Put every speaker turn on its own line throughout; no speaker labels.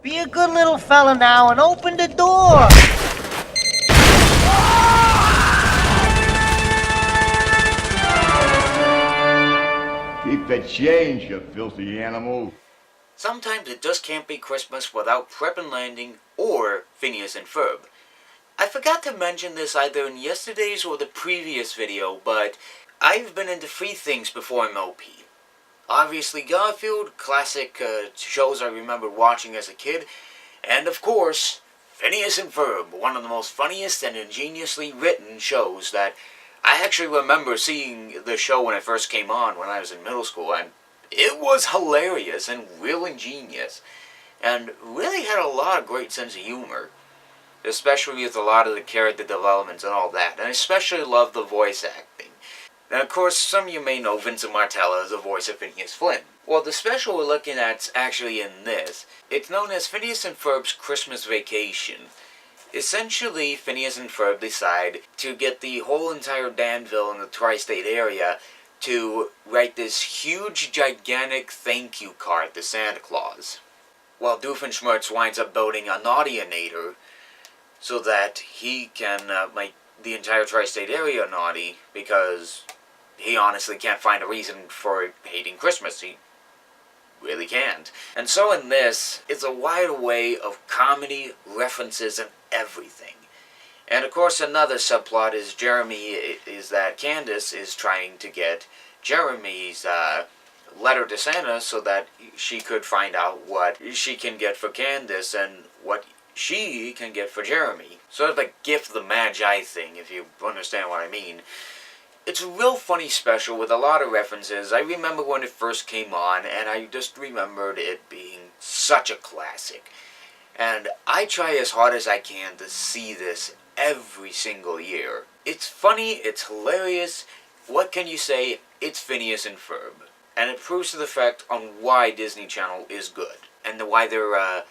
Be a good little fella now and open the door.
Keep the change, you filthy animal.
Sometimes it just can't be Christmas without Prep and Landing or Phineas and Ferb. I forgot to mention this either in yesterday's or the previous video, but I've been into three things before I'm OP. Obviously Garfield, classic shows I remember watching as a kid, and of course, Phineas and Ferb, one of the most funniest and ingeniously written shows that I actually remember seeing the show when it first came on when I was in middle school, and it was hilarious and real ingenious, and really had a lot of great sense of humor, especially with a lot of the character developments and all that, and I especially love the voice acting. And of course, some of you may know Vincent Martella as the voice of Phineas Flynn. Well, the special we're looking at's actually in this. It's known as Phineas and Ferb's Christmas Vacation. Essentially, Phineas and Ferb decide to get the whole entire Danville in the tri-state area to write this huge, gigantic thank you card to Santa Claus. While Doofenshmirtz winds up building a Naughtyinator so that he can make the entire tri-state area naughty, because he honestly can't find a reason for hating Christmas. He really can't. And so in this, it's a wide array of comedy, references, and everything. And of course another subplot is that Candace is trying to get Jeremy's letter to Santa so that she could find out what she can get for Candace and what she can get for Jeremy. Sort of the gift of the Magi thing, if you understand what I mean. It's a real funny special with a lot of references. I remember when it first came on, and I just remembered it being such a classic. And I try as hard as I can to see this every single year. It's funny, it's hilarious. What can you say? It's Phineas and Ferb. And it proves to the fact on why Disney Channel is good. And why their,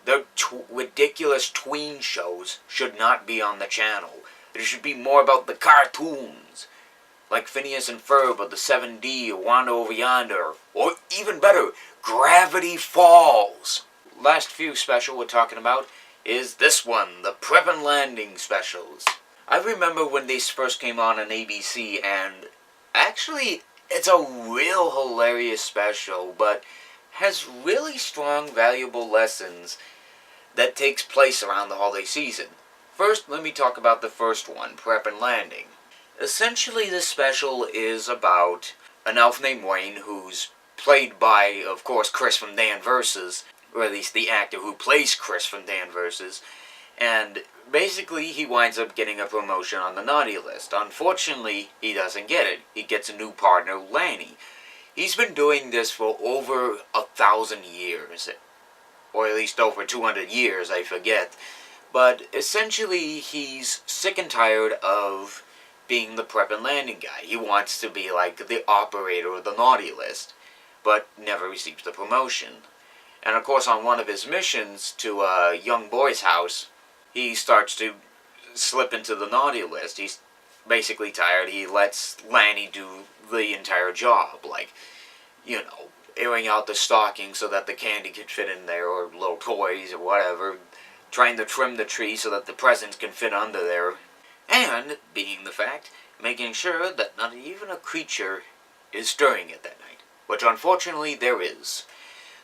their ridiculous tween shows should not be on the channel. It should be more about the cartoons. Like Phineas and Ferb or the 7D or Wanda Over Yonder. Or even better, Gravity Falls. Last few special we're talking about is this one, the Prep and Landing specials. I remember when these first came on ABC, and actually it's a real hilarious special, but has really strong, valuable lessons that takes place around the holiday season. First, let me talk about the first one, Prep and Landing. Essentially, this special is about an elf named Wayne, who's played by, of course, Chris from Dan Versus, or at least the actor who plays Chris from Dan Versus, and basically he winds up getting a promotion on the naughty list. Unfortunately, he doesn't get it. He gets a new partner, Lanny. He's been doing this for over 1,000 years, or at least over 200 years, I forget. But essentially, he's sick and tired of being the Prep and Landing guy. He wants to be like the operator of the naughty list, but never receives the promotion. And of course, on one of his missions to a young boy's house, he starts to slip into the naughty list. He's basically tired. He lets Lanny do the entire job, like, airing out the stocking so that the candy can fit in there, or little toys, or whatever, trying to trim the tree so that the presents can fit under there, and, being the fact, making sure that not even a creature is stirring it that night, which unfortunately there is.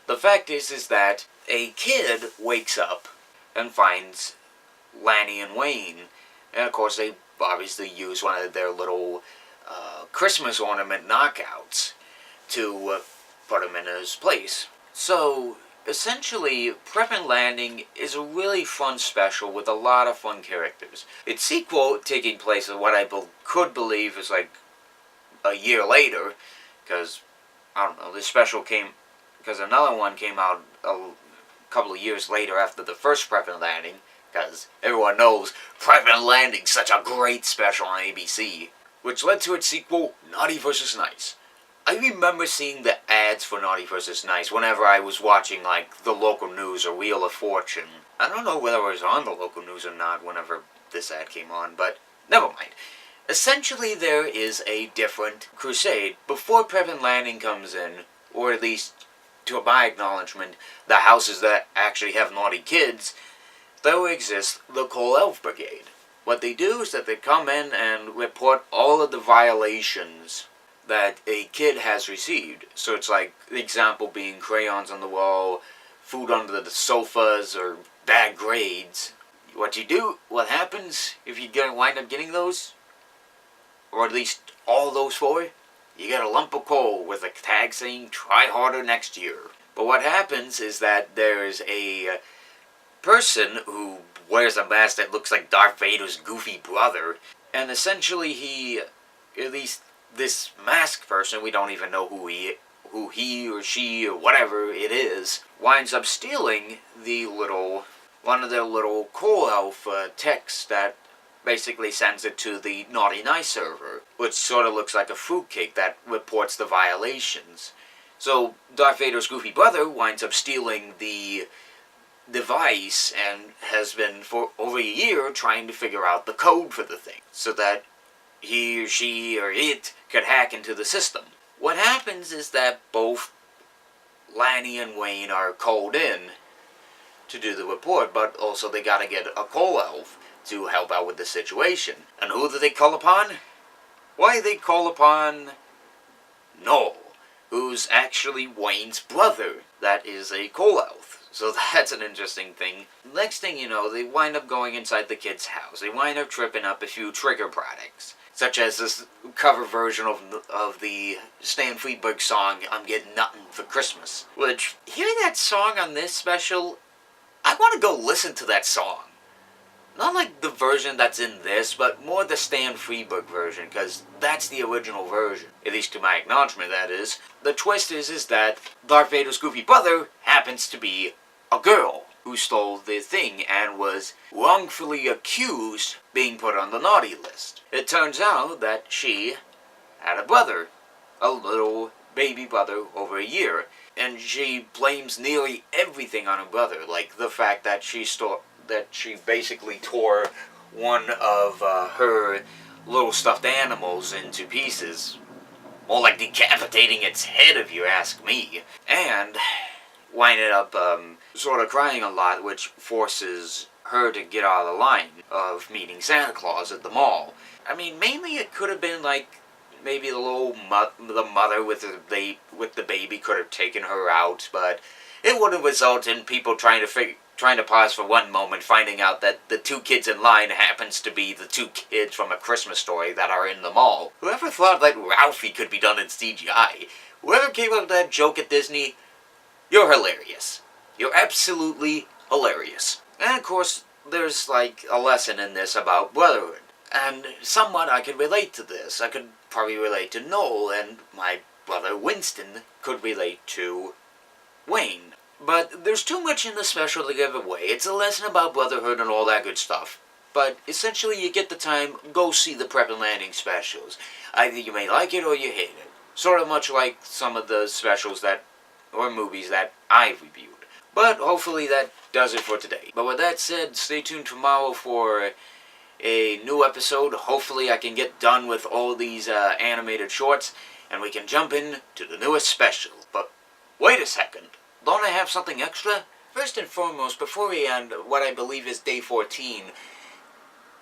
The fact is that a kid wakes up and finds Lanny and Wayne, and of course they obviously use one of their little Christmas ornament knockouts to put him in his place. So, essentially, Prep and Landing is a really fun special with a lot of fun characters. Its sequel taking place in what I could believe is like a year later, because, I don't know, this special came, because another one came out a couple of years later after the first Prep and Landing, because everyone knows Prep and Landing's such a great special on ABC, which led to its sequel, Naughty vs. Nice. I remember seeing the ads for Naughty vs. Nice whenever I was watching, like, the local news or Wheel of Fortune. I don't know whether I was on the local news or not whenever this ad came on, but never mind. Essentially, there is a different crusade before Prep and Landing comes in, or at least to my acknowledgement, the houses that actually have naughty kids, there exists the Coal Elf Brigade. What they do is that they come in and report all of the violations that a kid has received. So it's like, the example being crayons on the wall, food under the sofas, or bad grades. What happens if you wind up getting those, or at least all those four, you get a lump of coal with a tag saying, try harder next year. But what happens is that there's a person who wears a mask that looks like Darth Vader's goofy brother, and essentially at least this masked person, we don't even know who he or she or whatever it is, winds up stealing one of their little Coal Elf texts that basically sends it to the Naughty Nice server, which sort of looks like a fruitcake that reports the violations. So Darth Vader's goofy brother winds up stealing the device and has been for over a year trying to figure out the code for the thing so that he or she or it could hack into the system. What happens is that both Lanny and Wayne are called in to do the report, but also they gotta get a Coal Elf to help out with the situation. And who do they call upon? Why, they call upon Noel, who's actually Wayne's brother. That is a Coal Elf. So that's an interesting thing. Next thing you know, they wind up going inside the kid's house. They wind up tripping up a few trigger products, such as this cover version of the Stan Freberg song, I'm Getting Nothing for Christmas. Which, hearing that song on this special, I want to go listen to that song. Not like the version that's in this, but more the Stan Freberg version, because that's the original version. At least to my acknowledgement, that is. The twist is that Darth Vader's goofy brother happens to be a girl who stole the thing and was wrongfully accused being put on the naughty list. It turns out that she had a brother, a little baby brother over a year, and she blames nearly everything on her brother, like the fact that she basically tore one of her little stuffed animals into pieces. More like decapitating its head, if you ask me. And winded up sort of crying a lot, which forces her to get out of the line of meeting Santa Claus at the mall. I mean, mainly it could have been like maybe the mother with the baby could have taken her out, but it would have resulted in people trying to pause for one moment, finding out that the two kids in line happens to be the two kids from A Christmas Story that are in the mall. Whoever thought that Ralphie could be done in CGI? Whoever came up with that joke at Disney, you're hilarious. You're absolutely hilarious. And of course, there's like a lesson in this about brotherhood. And somewhat I could relate to this. I could probably relate to Noel, and my brother Winston could relate to Wayne. But there's too much in the special to give away. It's a lesson about brotherhood and all that good stuff. But essentially you get the time, go see the Prep and Landing specials. Either you may like it or you hate it. Sort of much like some of the specials or movies that I've reviewed. But hopefully that does it for today. But with that said, stay tuned tomorrow for a new episode. Hopefully I can get done with all these animated shorts, and we can jump in to the newest special. But wait a second. Don't I have something extra? First and foremost, before we end what I believe is day 14,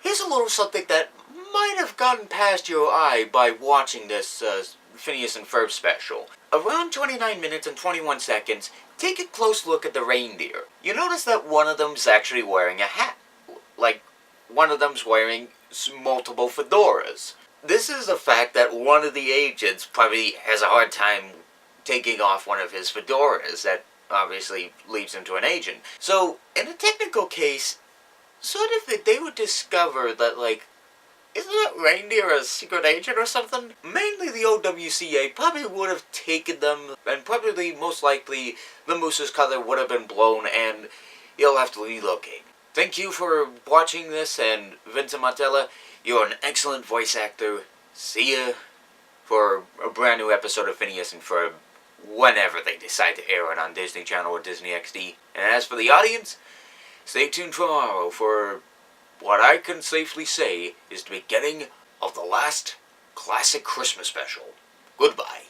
here's a little something that might have gotten past your eye by watching this Phineas and Ferb special. Around 29 minutes and 21 seconds, take a close look at the reindeer. You notice that one of them's actually wearing a hat. Like, one of them's wearing multiple fedoras. This is the fact that one of the agents probably has a hard time taking off one of his fedoras that obviously leads him to an agent. So, in a technical case, sort of if they would discover that, like, isn't that reindeer a secret agent or something? Mainly the OWCA probably would have taken them, and probably most likely the moose's color would have been blown, and you'll have to relocate. Thank you for watching this, and Vincent Montella, you're an excellent voice actor. See ya for a brand new episode of Phineas and Ferb, whenever they decide to air it on Disney Channel or Disney XD. And as for the audience, stay tuned tomorrow for what I can safely say is the beginning of the last classic Christmas special. Goodbye.